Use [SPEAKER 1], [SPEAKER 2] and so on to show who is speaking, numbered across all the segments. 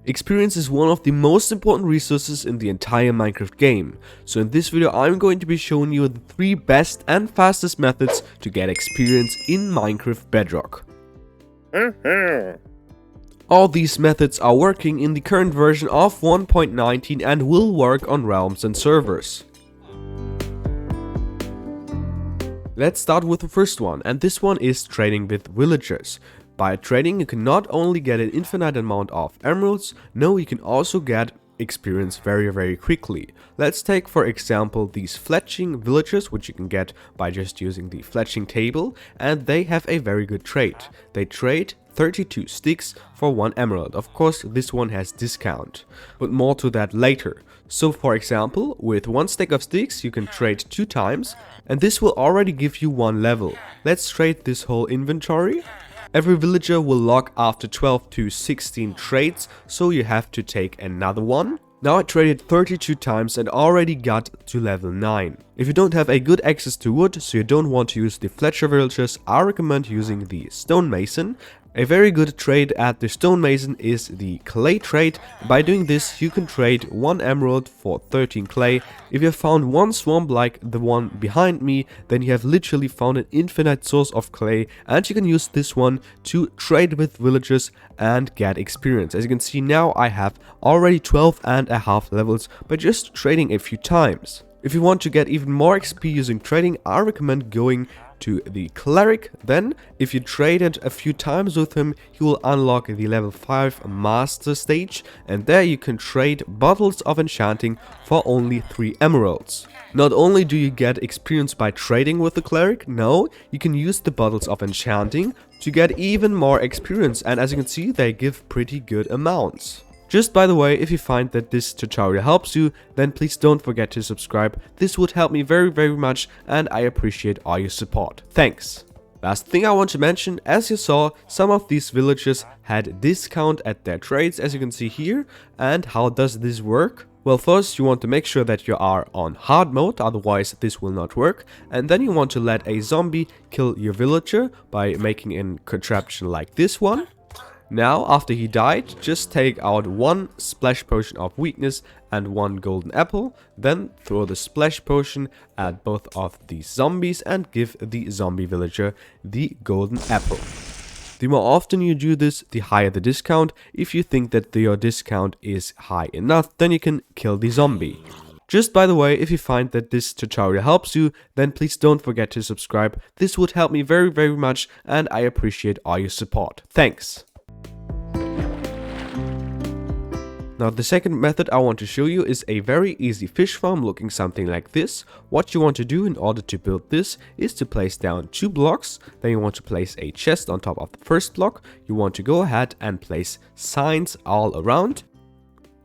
[SPEAKER 1] Experience is one of the most important resources in the entire Minecraft game, so in this video I'm going to be showing you the 3 best and fastest methods to get experience in Minecraft Bedrock. All these methods are working in the current version of 1.19 and will work on realms and servers. Let's start with the first one, and this one is trading with villagers. By trading, you can not only get an infinite amount of emeralds, no, you can also get experience very quickly. Let's take for example these fletching villagers, which you can get by just using the fletching table, and they have a very good trade. They trade 32 sticks for 1 emerald. Of course, this one has discount, but more to that later. So for example, with 1 stack of sticks you can trade 2 times, and this will already give you 1 level. Let's trade this whole inventory. Every villager will lock after 12 to 16 trades, so you have to take another one. Now I traded 32 times and already got to level 9. If you don't have a good access to wood, so you don't want to use the Fletcher villagers, I recommend using the stonemason. A very good trade at the stonemason is the clay trade. By doing this you can trade 1 emerald for 13 clay. If you have found 1 swamp like the one behind me, then you have literally found an infinite source of clay, and you can use this one to trade with villagers and get experience. As you can see now, I have already 12.5 levels by just trading a few times. If you want to get even more XP using trading, I recommend going to the cleric. Then if you traded a few times with him, he will unlock the level 5 master stage, and there you can trade bottles of enchanting for only 3 emeralds. Not only do you get experience by trading with the cleric, no, you can use the bottles of enchanting to get even more experience, and as you can see, they give pretty good amounts. Just by the way, if you find that this tutorial helps you, then please don't forget to subscribe. This would help me very much, and I appreciate all your support. Thanks! Last thing I want to mention, as you saw, some of these villagers had discount at their trades, as you can see here. And how does this work? Well, first you want to make sure that you are on hard mode, otherwise this will not work. And then you want to let a zombie kill your villager by making a contraption like this one. Now, after he died, just take out 1 splash potion of weakness and 1 golden apple, then throw the splash potion at both of these zombies and give the zombie villager the golden apple. The more often you do this, the higher the discount. If you think that your discount is high enough, then you can kill the zombie. Just by the way, if you find that this tutorial helps you, then please don't forget to subscribe. This would help me very much, and I appreciate all your support. Thanks! Now the second method I want to show you is a very easy fish farm looking something like this. What you want to do in order to build this is to place down 2 blocks, then you want to place a chest on top of the first block. You want to go ahead and place signs all around.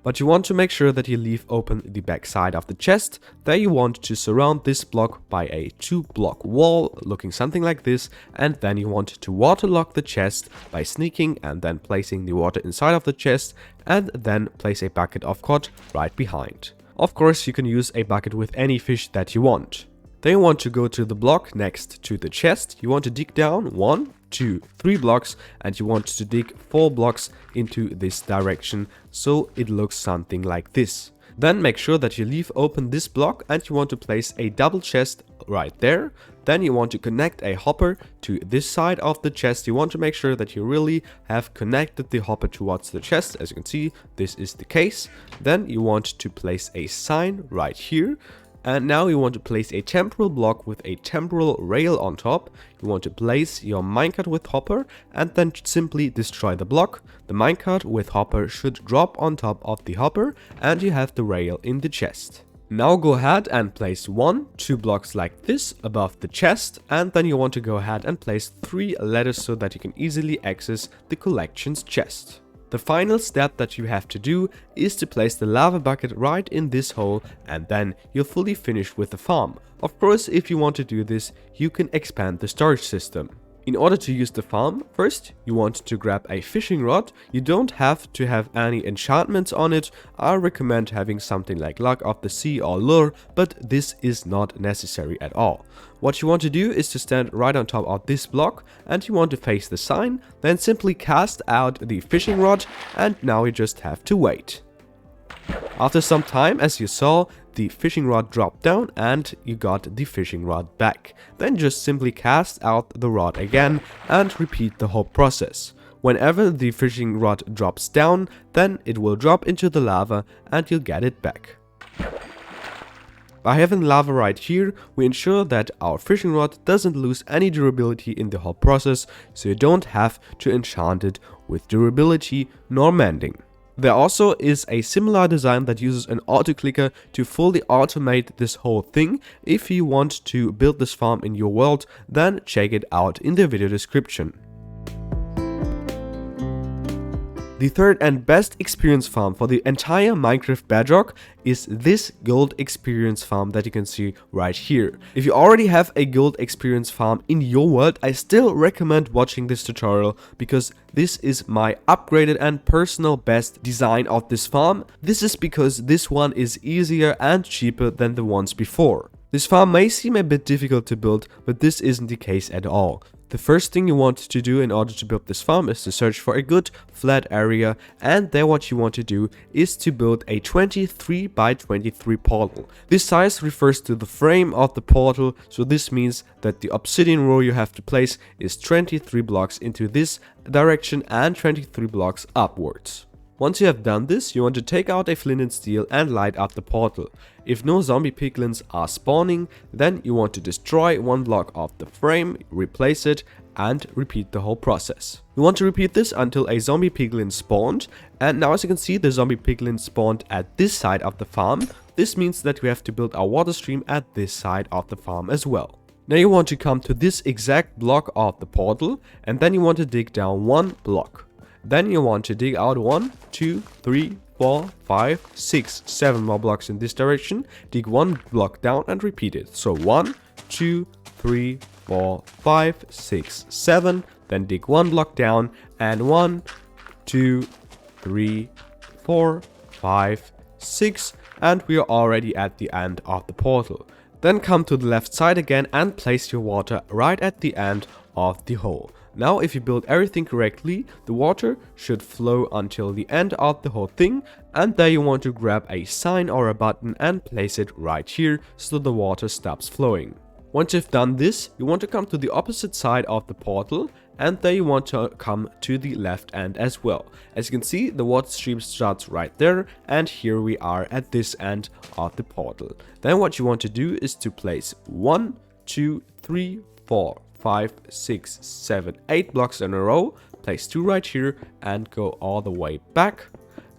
[SPEAKER 1] But you want to make sure that you leave open the back side of the chest. There you want to surround this block by a 2-block wall looking something like this, and then you want to waterlock the chest by sneaking and then placing the water inside of the chest, and then place a bucket of cod right behind. Of course, you can use a bucket with any fish that you want. Then you want to go to the block next to the chest. You want to dig down 1, 2, 3 blocks, and you want to dig 4 blocks into this direction, so it looks something like this. Then make sure that you leave open this block, and you want to place a double chest right there. Then you want to connect a hopper to this side of the chest. You want to make sure that you really have connected the hopper towards the chest. As you can see, this is the case. Then you want to place a sign right here. And now you want to place a temporal block with a temporal rail on top. You want to place your minecart with hopper and then simply destroy the block. The minecart with hopper should drop on top of the hopper, and you have the rail in the chest. Now go ahead and place 1, 2 blocks like this above the chest, and then you want to go ahead and place 3 ladders so that you can easily access the collections chest. The final step that you have to do is to place the lava bucket right in this hole, and then you're fully finished with the farm. Of course, if you want to do this, you can expand the storage system. In order to use the farm, first you want to grab a fishing rod. You don't have to have any enchantments on it. I recommend having something like Luck of the Sea or Lure, but this is not necessary at all. What you want to do is to stand right on top of this block and you want to face the sign, then simply cast out the fishing rod and now you just have to wait. After some time, as you saw, the fishing rod dropped down and you got the fishing rod back. Then just simply cast out the rod again and repeat the whole process. Whenever the fishing rod drops down, then it will drop into the lava and you'll get it back. By having lava right here, we ensure that our fishing rod doesn't lose any durability in the whole process, so you don't have to enchant it with durability nor mending. There also is a similar design that uses an auto-clicker to fully automate this whole thing. If you want to build this farm in your world, then check it out in the video description. The third and best experience farm for the entire Minecraft Bedrock is this gold experience farm that you can see right here. If you already have a gold experience farm in your world, I still recommend watching this tutorial because this is my upgraded and personal best design of this farm. This is because this one is easier and cheaper than the ones before. This farm may seem a bit difficult to build, but this isn't the case at all. The first thing you want to do in order to build this farm is to search for a good flat area, and then what you want to do is to build a 23 by 23 portal. This size refers to the frame of the portal, so this means that the obsidian row you have to place is 23 blocks into this direction and 23 blocks upwards. Once you have done this, you want to take out a flint and steel and light up the portal. If no zombie piglins are spawning, then you want to destroy one block of the frame, replace it, and repeat the whole process. You want to repeat this until a zombie piglin spawned, and now as you can see, the zombie piglin spawned at this side of the farm. This means that we have to build our water stream at this side of the farm as well. Now you want to come to this exact block of the portal, and then you want to dig down one block. Then you want to dig out 1, 2, 3, 4, 5, 6, 7 more blocks in this direction. Dig one block down and repeat it. So 1, 2, 3, 4, 5, 6, 7. Then dig one block down and 1, 2, 3, 4, 5, 6. And we are already at the end of the portal. Then come to the left side again and place your water right at the end of the hole. Now if you build everything correctly, the water should flow until the end of the whole thing, and there you want to grab a sign or a button and place it right here so the water stops flowing. Once you've done this, you want to come to the opposite side of the portal, and there you want to come to the left end as well. As you can see, the water stream starts right there, and here we are at this end of the portal. Then what you want to do is to place 1, 2, 3, 4, 5, 6, 7, 8 blocks in a row, place 2 right here and go all the way back,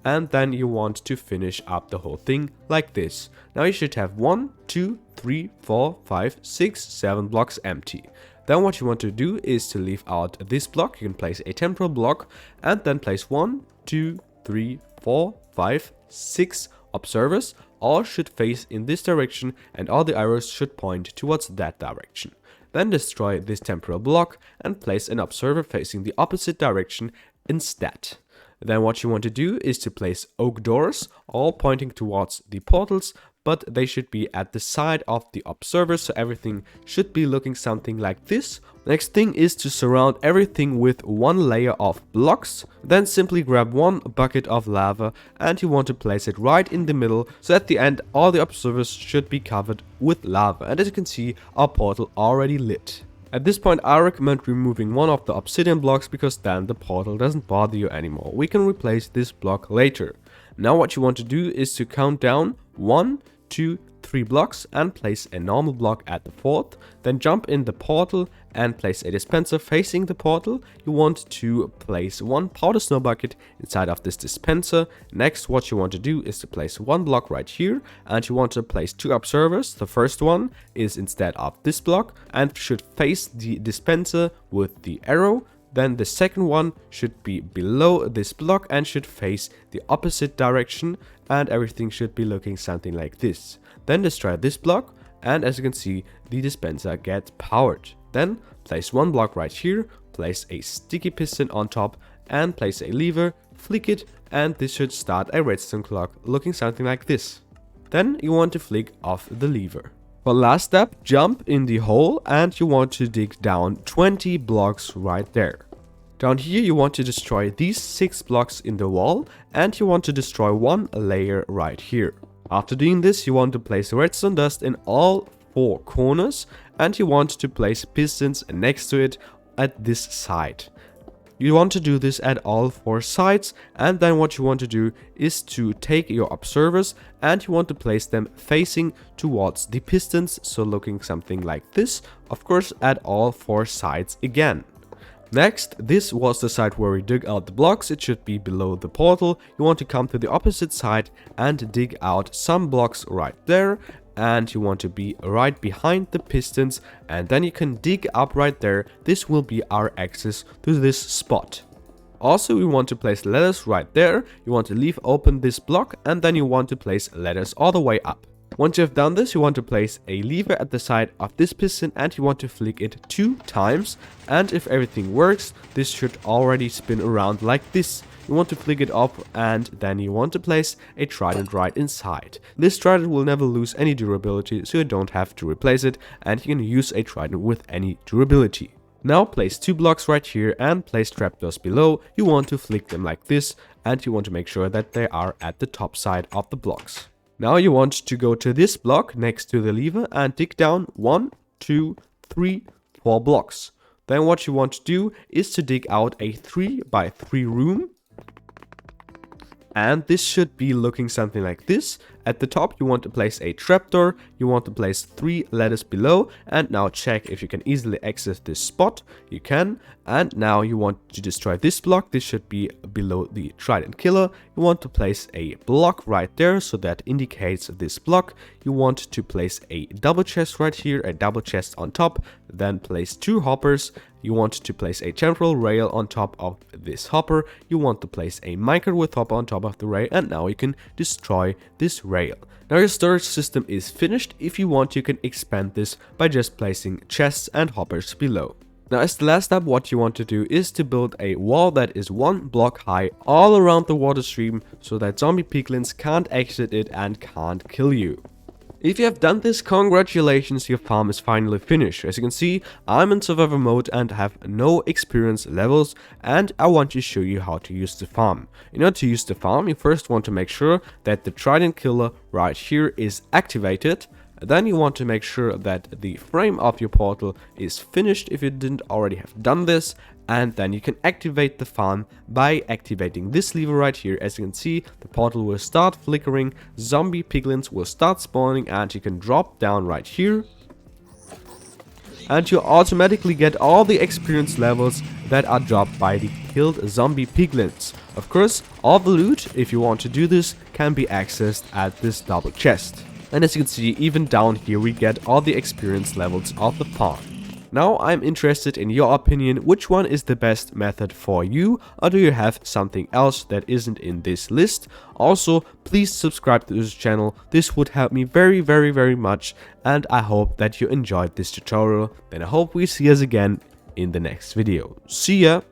[SPEAKER 1] and then you want to finish up the whole thing like this. Now you should have 1, 2, 3, 4, 5, 6, 7 blocks empty. Then what you want to do is to leave out this block. You can place a temporal block and then place 1, 2, 3, 4, 5, 6 observers. All should face in this direction and all the arrows should point towards that direction. Then destroy this temporal block and place an observer facing the opposite direction instead. Then what you want to do is to place oak doors, all pointing towards the portals, but they should be at the side of the observer, so everything should be looking something like this. Next thing is to surround everything with one layer of blocks. Then simply grab one bucket of lava and you want to place it right in the middle, so at the end all the observers should be covered with lava. And as you can see, our portal already lit. At this point I recommend removing one of the obsidian blocks because then the portal doesn't bother you anymore. We can replace this block later. Now what you want to do is to count down 1, 2, 3 blocks and place a normal block at the fourth. Then jump in the portal and place a dispenser facing the portal. You want to place one powder snow bucket inside of this dispenser. Next, what you want to do is to place one block right here, and you want to place 2 observers. The first one is instead of this block and should face the dispenser with the arrow. Then the second one should be below this block and should face the opposite direction, and everything should be looking something like this. Then destroy this block, and as you can see, the dispenser gets powered. Then place one block right here, place a sticky piston on top, and place a lever, flick it, and this should start a redstone clock looking something like this. Then you want to flick off the lever. For last step, jump in the hole and you want to dig down 20 blocks right there. Down here you want to destroy these 6 blocks in the wall and you want to destroy one layer right here. After doing this, you want to place redstone dust in all 4 corners and you want to place pistons next to it at this side. You want to do this at all 4 sides, and then what you want to do is to take your observers and you want to place them facing towards the pistons, so looking something like this, of course at all 4 sides again. Next, this was the side where we dug out the blocks. It should be below the portal. You want to come to the opposite side and dig out some blocks right there, and you want to be right behind the pistons, and then you can dig up right there. This will be our access to this spot. Also, we want to place ladders right there. You want to leave open this block and then you want to place ladders all the way up. Once you have done this, you want to place a lever at the side of this piston and you want to flick it 2 times, and if everything works, this should already spin around like this. You want to flick it up and then you want to place a trident right inside. This trident will never lose any durability, so you don't have to replace it and you can use a trident with any durability. Now place 2 blocks right here and place trapdoors below. You want to flick them like this and you want to make sure that they are at the top side of the blocks. Now you want to go to this block next to the lever and dig down 1, 2, 3, 4 blocks. Then what you want to do is to dig out a 3 by 3 room. And this should be looking something like this. At the top you want to place a trapdoor, you want to place 3 ladders below, and now check if you can easily access this spot. You can. And now you want to destroy this block. This should be below the trident killer. You want to place a block right there, so that indicates this block. You want to place a double chest right here, a double chest on top, then place 2 hoppers. You want to place a temporal rail on top of this hopper. You want to place a minecart with hopper on top of the rail, and now you can destroy this rail. Now your storage system is finished. If you want, you can expand this by just placing chests and hoppers below. Now as the last step, what you want to do is to build a wall that is 1 block high all around the water stream, so that zombie piglins can't exit it and can't kill you. If you have done this, congratulations, your farm is finally finished. As you can see, I'm in survivor mode and have no experience levels, and I want to show you how to use the farm. In order to use the farm, you first want to make sure that the trident killer right here is activated. Then you want to make sure that the frame of your portal is finished if you didn't already have done this, and then you can activate the farm by activating this lever right here. As you can see, the portal will start flickering, zombie piglins will start spawning, and you can drop down right here. And you automatically get all the experience levels that are dropped by the killed zombie piglins. Of course, all the loot, if you want to do this, can be accessed at this double chest. And as you can see, even down here we get all the experience levels of the farm. Now I'm interested in your opinion. Which one is the best method for you, or do you have something else that isn't in this list? Also, please subscribe to this channel. This would help me very much, and I hope that you enjoyed this tutorial. Then I hope we see us again in the next video. See ya!